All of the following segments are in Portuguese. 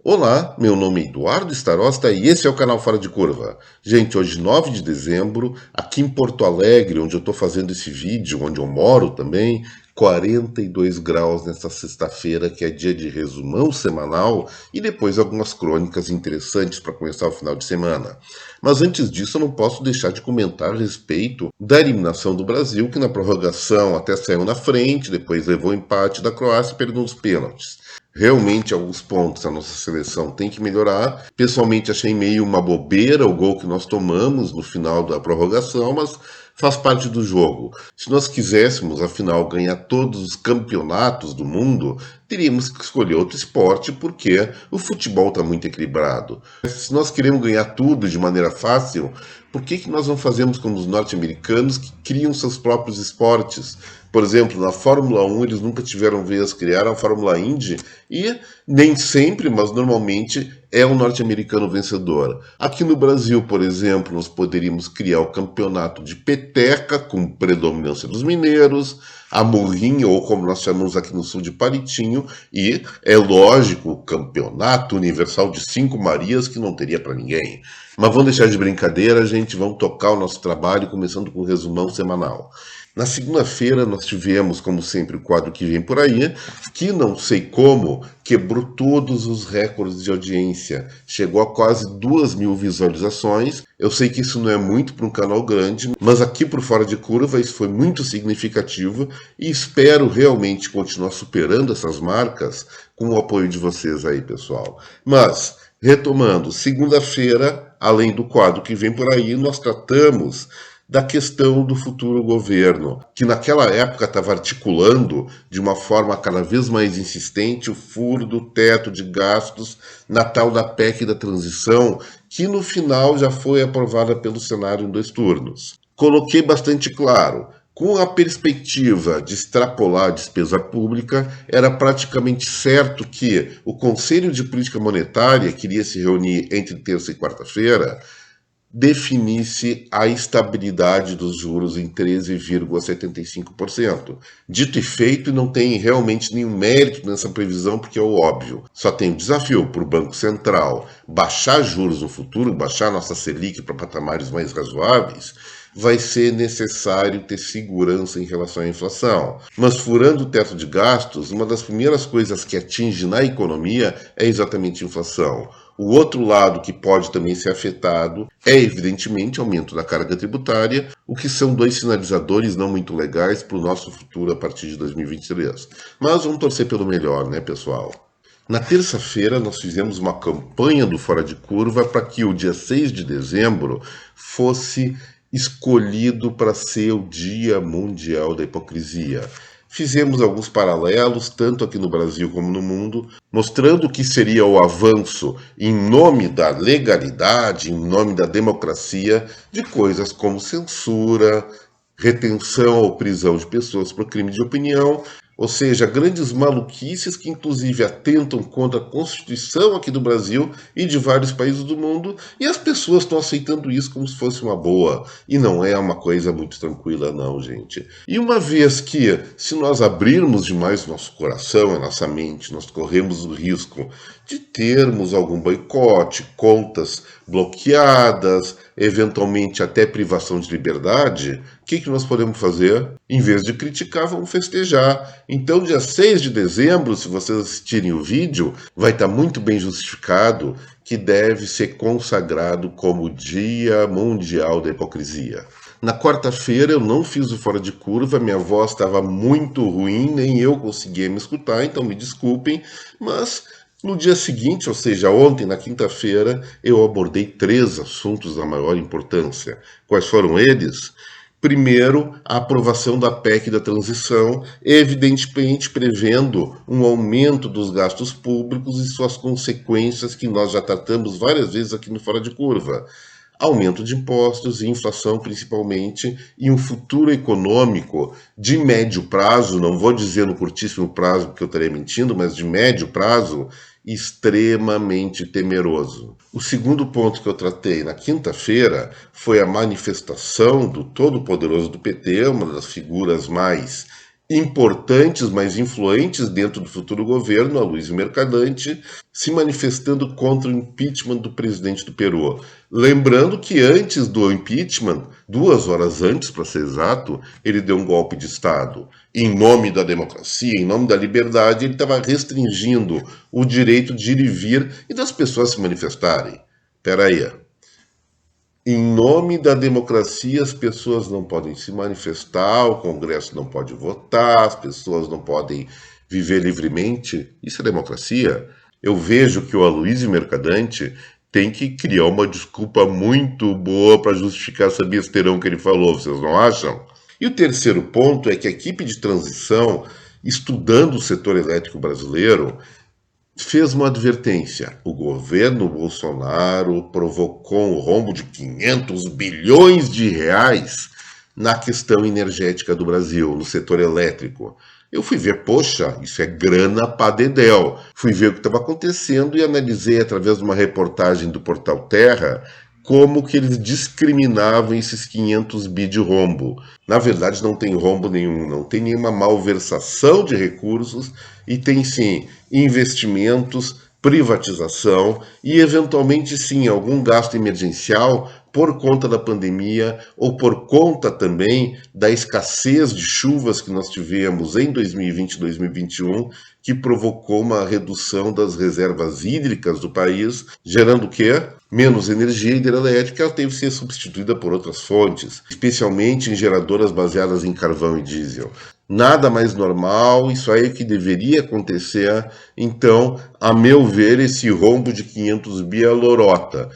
Olá, meu nome é Eduardo Starosta e esse é o canal Fora de Curva. Gente, hoje 9 de dezembro, aqui em Porto Alegre, onde eu estou fazendo esse vídeo, onde eu moro também, 42 graus nesta sexta-feira, que é dia de resumão semanal e depois algumas crônicas interessantes para começar o final de semana. Mas antes disso, eu não posso deixar de comentar a respeito da eliminação do Brasil, que na prorrogação até saiu na frente, depois levou o empate da Croácia e perdeu os pênaltis. Realmente, alguns pontos a nossa seleção tem que melhorar. Pessoalmente, achei meio uma bobeira o gol que nós tomamos no final da prorrogação, mas faz parte do jogo. Se nós quiséssemos, afinal, ganhar todos os campeonatos do mundo, teríamos que escolher outro esporte, porque o futebol está muito equilibrado. Se nós queremos ganhar tudo de maneira fácil, por que nós não fazemos como os norte-americanos que criam seus próprios esportes? Por exemplo, na Fórmula 1 eles nunca tiveram vez, criaram a Fórmula Indy e nem sempre, mas normalmente é o norte-americano vencedor. Aqui no Brasil, por exemplo, nós poderíamos criar o campeonato de peteca com predominância dos mineiros, a morrinha, ou como nós chamamos aqui no sul de palitinho, e, é lógico, o campeonato universal de 5 Marias que não teria para ninguém. Mas vamos deixar de brincadeira, gente, vamos tocar o nosso trabalho, começando com o resumão semanal. Na segunda-feira nós tivemos, como sempre, o quadro que vem por aí, que não sei como, quebrou todos os recordes de audiência. Chegou a quase 2.000 visualizações. Eu sei que isso não é muito para um canal grande, mas aqui por Fora de Curva isso foi muito significativo e espero realmente continuar superando essas marcas com o apoio de vocês aí, pessoal. Mas, retomando, segunda-feira, além do quadro que vem por aí, nós tratamos da questão do futuro governo, que naquela época estava articulando de uma forma cada vez mais insistente o furo do teto de gastos na tal da PEC da transição, que no final já foi aprovada pelo Senado em 2 turnos. Coloquei bastante claro, com a perspectiva de extrapolar a despesa pública, era praticamente certo que o Conselho de Política Monetária, que iria se reunir entre terça e quarta-feira, definisse a estabilidade dos juros em 13,75%. Dito e feito, não tem realmente nenhum mérito nessa previsão, porque é o óbvio. Só tem o desafio para o Banco Central baixar juros no futuro, baixar nossa Selic para patamares mais razoáveis. Vai ser necessário ter segurança em relação à inflação. Mas furando o teto de gastos, uma das primeiras coisas que atinge na economia é exatamente a inflação. O outro lado que pode também ser afetado é, evidentemente, o aumento da carga tributária, o que são dois sinalizadores não muito legais para o nosso futuro a partir de 2023. Mas vamos torcer pelo melhor, né, pessoal? Na terça-feira, nós fizemos uma campanha do Fora de Curva para que o dia 6 de dezembro fosse escolhido para ser o Dia Mundial da Hipocrisia. Fizemos alguns paralelos, tanto aqui no Brasil como no mundo, mostrando que seria o avanço em nome da legalidade, em nome da democracia, de coisas como censura, retenção ou prisão de pessoas por crime de opinião, ou seja, grandes maluquices que inclusive atentam contra a Constituição aqui do Brasil e de vários países do mundo, e as pessoas estão aceitando isso como se fosse uma boa, e não é uma coisa muito tranquila não, gente. E uma vez que, se nós abrirmos demais nosso coração e nossa mente, nós corremos o risco de termos algum boicote, contas bloqueadas, eventualmente até privação de liberdade, o que nós podemos fazer? Em vez de criticar, vamos festejar. Então, dia 6 de dezembro, se vocês assistirem o vídeo, vai estar muito bem justificado que deve ser consagrado como Dia Mundial da Hipocrisia. Na quarta-feira eu não fiz o Fora de Curva, minha voz estava muito ruim, nem eu conseguia me escutar, então me desculpem, mas no dia seguinte, ou seja, ontem, na quinta-feira, eu abordei 3 assuntos da maior importância. Quais foram eles? Primeiro, a aprovação da PEC da transição, evidentemente prevendo um aumento dos gastos públicos e suas consequências que nós já tratamos várias vezes aqui no Fora de Curva. Aumento de impostos e inflação principalmente, e um futuro econômico de médio prazo, não vou dizer no curtíssimo prazo porque eu estaria mentindo, mas de médio prazo, extremamente temeroso. O segundo ponto que eu tratei na quinta-feira foi a manifestação do todo-poderoso do PT, uma das figuras mais importantes, mas influentes dentro do futuro governo, Aloysio Mercadante, se manifestando contra o impeachment do presidente do Peru. Lembrando que antes do impeachment, 2 horas antes, para ser exato, ele deu um golpe de Estado. Em nome da democracia, em nome da liberdade, ele estava restringindo o direito de ir e vir e das pessoas se manifestarem. Espera aí. Em nome da democracia, as pessoas não podem se manifestar, o Congresso não pode votar, as pessoas não podem viver livremente. Isso é democracia? Eu vejo que o Aloysio Mercadante tem que criar uma desculpa muito boa para justificar essa besteirão que ele falou, vocês não acham? E o terceiro ponto é que a equipe de transição, estudando o setor elétrico brasileiro, fez uma advertência. O governo Bolsonaro provocou um rombo de 500 bilhões de reais na questão energética do Brasil, no setor elétrico. Eu fui ver, poxa, isso é grana pra dedéu. Fui ver o que estava acontecendo e analisei através de uma reportagem do Portal Terra como que eles discriminavam esses 500 bi de rombo. Na verdade, não tem rombo nenhum, não tem nenhuma malversação de recursos e tem sim investimentos, privatização e eventualmente sim algum gasto emergencial por conta da pandemia ou por conta também da escassez de chuvas que nós tivemos em 2020 e 2021, que provocou uma redução das reservas hídricas do país, gerando o quê? Menos energia hidrelétrica, ela teve que ser substituída por outras fontes, especialmente em geradoras baseadas em carvão e diesel. Nada mais normal, isso aí que deveria acontecer. Então, a meu ver, esse rombo de 500 bi é lorota.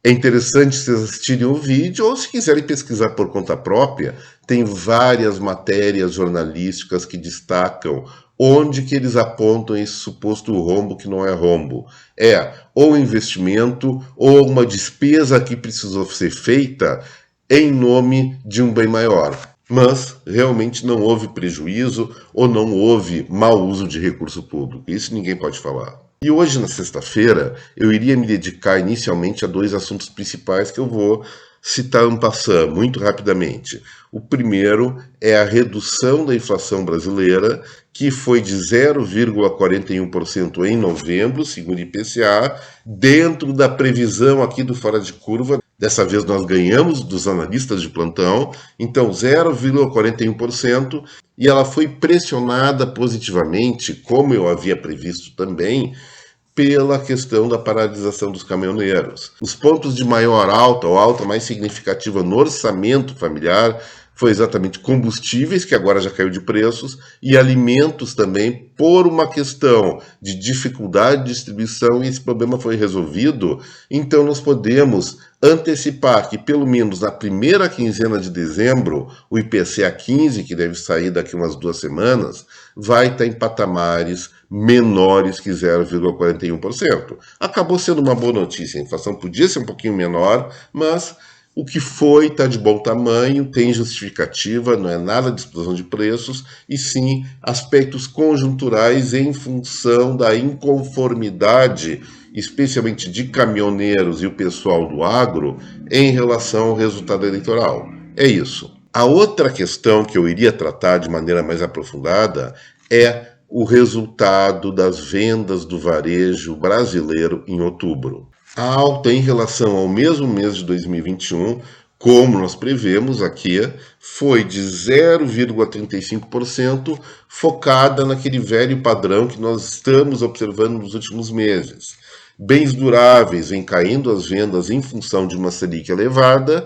É interessante vocês assistirem o vídeo ou se quiserem pesquisar por conta própria, tem várias matérias jornalísticas que destacam onde que eles apontam esse suposto rombo que não é rombo. É ou investimento ou uma despesa que precisou ser feita em nome de um bem maior. Mas realmente não houve prejuízo ou não houve mau uso de recurso público. Isso ninguém pode falar. E hoje, na sexta-feira, eu iria me dedicar inicialmente a 2 assuntos principais que eu vou citar en passant, muito rapidamente. O primeiro é a redução da inflação brasileira, que foi de 0,41% em novembro, segundo o IPCA, dentro da previsão aqui do Fora de Curva. Dessa vez nós ganhamos dos analistas de plantão, então 0,41%, e ela foi pressionada positivamente, como eu havia previsto também, pela questão da paralisação dos caminhoneiros. Os pontos de maior alta ou alta mais significativa no orçamento familiar foi exatamente combustíveis, que agora já caiu de preços, e alimentos também, por uma questão de dificuldade de distribuição, e esse problema foi resolvido. Então nós podemos antecipar que pelo menos na primeira quinzena de dezembro, o IPCA 15, que deve sair daqui umas 2 semanas, vai estar em patamares menores que 0,41%. Acabou sendo uma boa notícia, a inflação podia ser um pouquinho menor, mas o que foi está de bom tamanho, tem justificativa, não é nada de explosão de preços, e sim aspectos conjunturais em função da inconformidade, especialmente de caminhoneiros e o pessoal do agro, em relação ao resultado eleitoral. É isso. A outra questão que eu iria tratar de maneira mais aprofundada é o resultado das vendas do varejo brasileiro em outubro. A alta em relação ao mesmo mês de 2021, como nós prevemos aqui, foi de 0,35%, focada naquele velho padrão que nós estamos observando nos últimos meses. Bens duráveis vêm caindo as vendas em função de uma Selic elevada,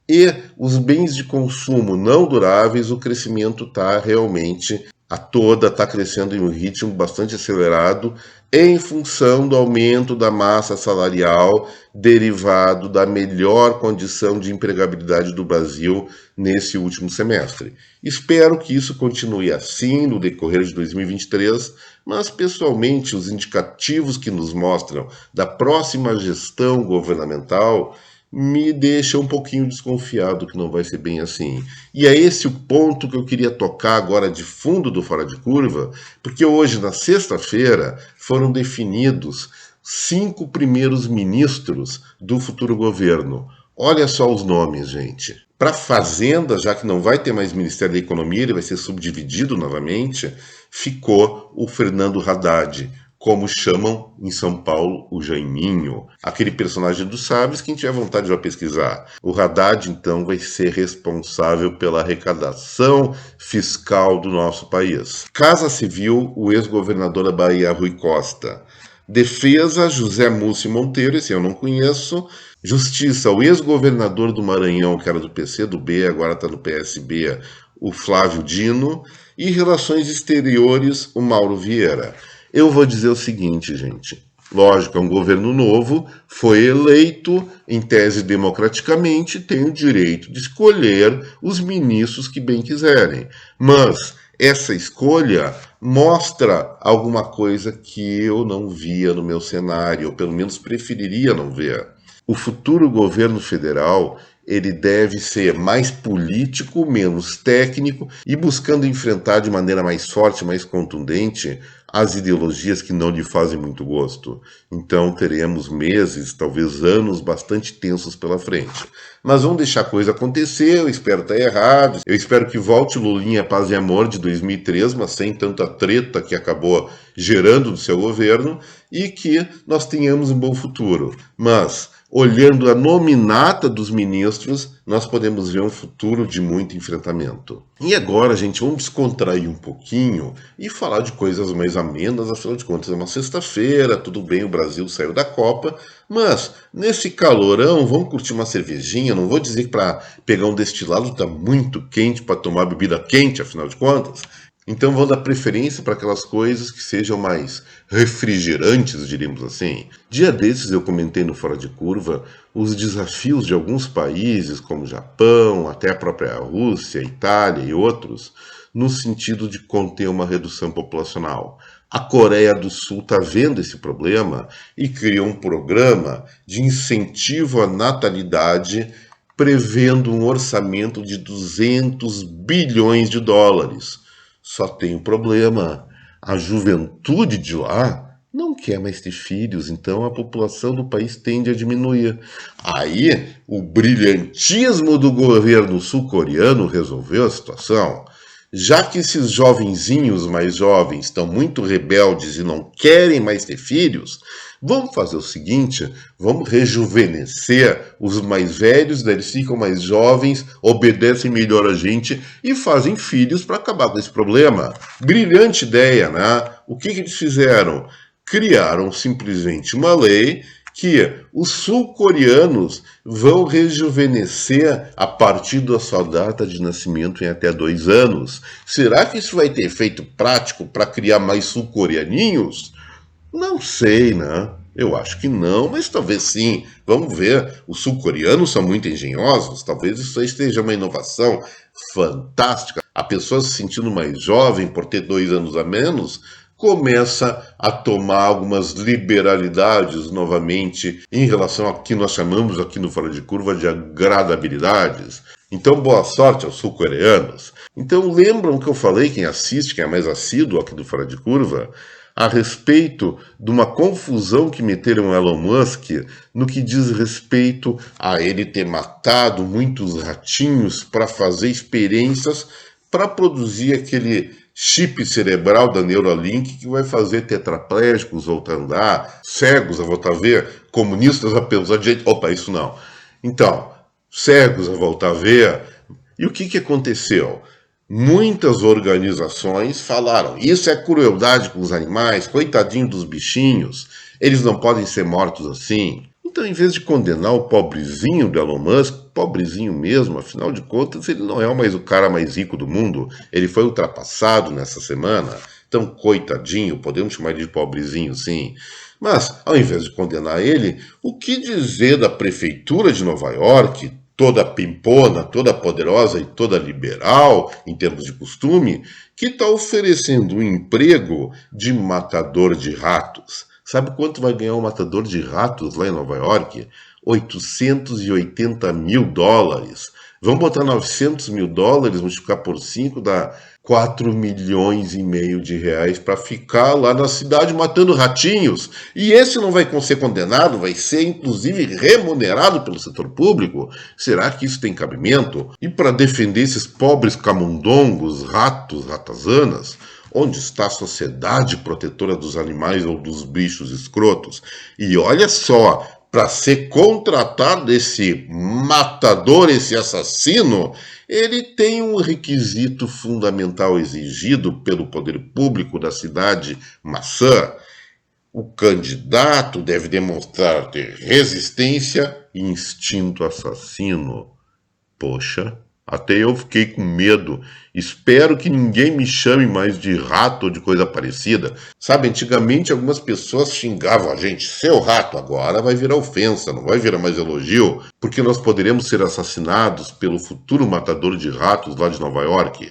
e os bens de consumo não duráveis, o crescimento está realmente está crescendo em um ritmo bastante acelerado em função do aumento da massa salarial derivado da melhor condição de empregabilidade do Brasil nesse último semestre. Espero que isso continue assim no decorrer de 2023, mas pessoalmente os indicativos que nos mostram da próxima gestão governamental me deixa um pouquinho desconfiado que não vai ser bem assim. E é esse o ponto que eu queria tocar agora de fundo do Fora de Curva, porque hoje, na sexta-feira, foram definidos 5 primeiros ministros do futuro governo. Olha só os nomes, gente. Para a Fazenda, já que não vai ter mais Ministério da Economia, ele vai ser subdividido novamente, ficou o Fernando Haddad, como chamam em São Paulo o Jaiminho, aquele personagem do Chaves, quem tiver vontade vai pesquisar. O Haddad, então, vai ser responsável pela arrecadação fiscal do nosso país. Casa Civil, o ex-governador da Bahia, Rui Costa. Defesa, José Múcio Monteiro, esse eu não conheço. Justiça, o ex-governador do Maranhão, que era do PCdoB, agora está no PSB, o Flávio Dino. E Relações Exteriores, o Mauro Vieira. Eu vou dizer o seguinte, gente. Lógico, é um governo novo, foi eleito, em tese democraticamente, tem o direito de escolher os ministros que bem quiserem. Mas essa escolha mostra alguma coisa que eu não via no meu cenário, ou pelo menos preferiria não ver. O futuro governo federal, ele deve ser mais político, menos técnico e buscando enfrentar de maneira mais forte, mais contundente, as ideologias que não lhe fazem muito gosto. Então teremos meses, talvez anos, bastante tensos pela frente. Mas vamos deixar a coisa acontecer, eu espero estar errado, eu espero que volte o Lulinha Paz e Amor de 2003, mas sem tanta treta que acabou gerando no seu governo, e que nós tenhamos um bom futuro. Mas olhando a nominata dos ministros, nós podemos ver um futuro de muito enfrentamento. E agora, gente, vamos descontrair um pouquinho e falar de coisas mais amenas, afinal de contas é uma sexta-feira, tudo bem, o Brasil saiu da Copa, mas nesse calorão, vamos curtir uma cervejinha, não vou dizer que para pegar um destilado está muito quente para tomar bebida quente, afinal de contas. Então vão dar preferência para aquelas coisas que sejam mais refrigerantes, diríamos assim. Dia desses eu comentei no Fora de Curva os desafios de alguns países, como o Japão, até a própria Rússia, Itália e outros, no sentido de conter uma redução populacional. A Coreia do Sul está vendo esse problema e criou um programa de incentivo à natalidade, prevendo um orçamento de 200 bilhões de dólares. Só tem um problema, a juventude de lá não quer mais ter filhos, então a população do país tende a diminuir. Aí, o brilhantismo do governo sul-coreano resolveu a situação. Já que esses jovenzinhos mais jovens estão muito rebeldes e não querem mais ter filhos, vamos fazer o seguinte, vamos rejuvenescer os mais velhos, daí eles ficam mais jovens, obedecem melhor a gente e fazem filhos para acabar com esse problema. Brilhante ideia, né? O que eles fizeram? Criaram simplesmente uma lei que os sul-coreanos vão rejuvenescer a partir da sua data de nascimento em até 2 anos. Será que isso vai ter efeito prático para criar mais sul-coreaninhos? Não sei, né? Eu acho que não, mas talvez sim. Vamos ver. Os sul-coreanos são muito engenhosos. Talvez isso aí esteja uma inovação fantástica. A pessoa se sentindo mais jovem por ter 2 anos a menos começa a tomar algumas liberalidades novamente em relação ao que nós chamamos aqui no Fora de Curva de agradabilidades. Então, boa sorte aos sul-coreanos. Então, lembram que eu falei, quem assiste, quem é mais assíduo aqui do Fora de Curva, a respeito de uma confusão que meteram Elon Musk no que diz respeito a ele ter matado muitos ratinhos para fazer experiências para produzir aquele chip cerebral da Neuralink que vai fazer tetraplégicos voltar a andar, cegos a voltar a ver, comunistas a pensar de jeito... Opa, isso não. Então, cegos a voltar a ver. E o que aconteceu? Muitas organizações falaram, isso é crueldade com os animais, coitadinho dos bichinhos, eles não podem ser mortos assim. Então, em vez de condenar o pobrezinho do Elon Musk, pobrezinho mesmo, afinal de contas, ele não é mais o cara mais rico do mundo, ele foi ultrapassado nessa semana, então, coitadinho, podemos chamar ele de pobrezinho, sim. Mas, ao invés de condenar ele, o que dizer da prefeitura de Nova York, toda pimpona, toda poderosa e toda liberal, em termos de costume, que está oferecendo um emprego de matador de ratos? Sabe quanto vai ganhar um matador de ratos lá em Nova York? 880 mil dólares. Vamos botar 900 mil dólares, multiplicar por 5, dá 4 milhões e meio de reais para ficar lá na cidade matando ratinhos. E esse não vai ser condenado, vai ser inclusive remunerado pelo setor público? Será que isso tem cabimento? E para defender esses pobres camundongos, ratos, ratazanas, onde está a sociedade protetora dos animais ou dos bichos escrotos? E olha só, para ser contratado esse matador, esse assassino, ele tem um requisito fundamental exigido pelo poder público da cidade maçã. O candidato deve demonstrar ter resistência e instinto assassino. Poxa, até eu fiquei com medo. Espero que ninguém me chame mais de rato ou de coisa parecida. Sabe, antigamente algumas pessoas xingavam a gente. Seu rato agora vai virar ofensa, não vai virar mais elogio, porque nós poderemos ser assassinados pelo futuro matador de ratos lá de Nova York.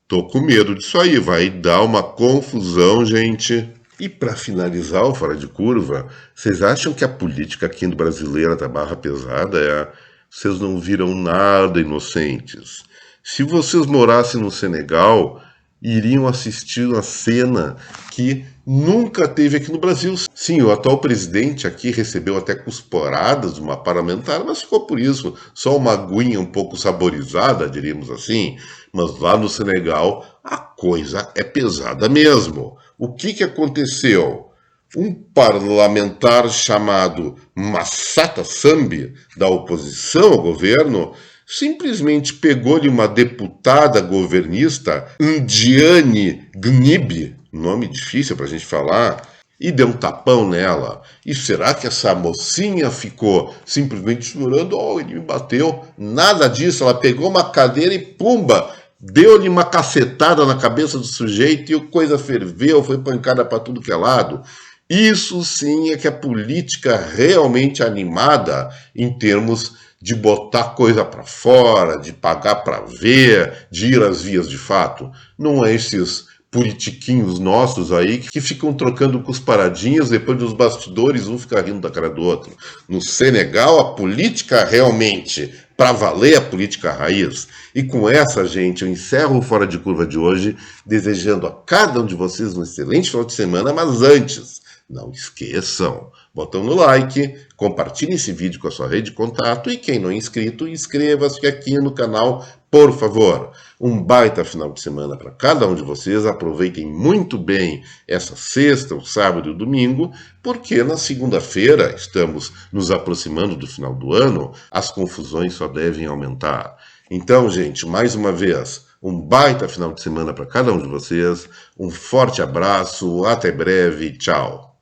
Tô com medo disso aí, vai dar uma confusão, gente. E para finalizar o Fora de Curva, vocês acham que a política aqui no brasileira da barra pesada vocês não viram nada inocentes? Se vocês morassem no Senegal, iriam assistir uma cena que nunca teve aqui no Brasil. Sim, o atual presidente aqui recebeu até cusparadas de uma parlamentar, mas ficou por isso, só uma aguinha um pouco saborizada, diríamos assim. Mas lá no Senegal, a coisa é pesada mesmo. O que aconteceu? Um parlamentar chamado Massata Sambi, da oposição ao governo, simplesmente pegou-lhe uma deputada governista, Ndiane Gnib, nome difícil para a gente falar, e deu um tapão nela. E será que essa mocinha ficou simplesmente chorando? Oh, ele me bateu. Nada disso, ela pegou uma cadeira e pumba! Deu-lhe uma cacetada na cabeça do sujeito e a coisa ferveu, foi pancada para tudo que é lado. Isso sim é que é política realmente animada em termos de botar coisa para fora, de pagar para ver, de ir às vias de fato. Não é esses politiquinhos nossos aí que ficam trocando cusparadinhas, depois dos bastidores um fica rindo da cara do outro. No Senegal, a política realmente, para valer a política raiz. E com essa, gente, eu encerro o Fora de Curva de hoje, desejando a cada um de vocês um excelente final de semana, mas antes, não esqueçam, botão no like, compartilhe esse vídeo com a sua rede de contato e quem não é inscrito, inscreva-se aqui no canal, por favor. Um baita final de semana para cada um de vocês, aproveitem muito bem essa sexta, o sábado e o domingo, porque na segunda-feira estamos nos aproximando do final do ano, as confusões só devem aumentar. Então, gente, mais uma vez, um baita final de semana para cada um de vocês, um forte abraço, até breve, tchau.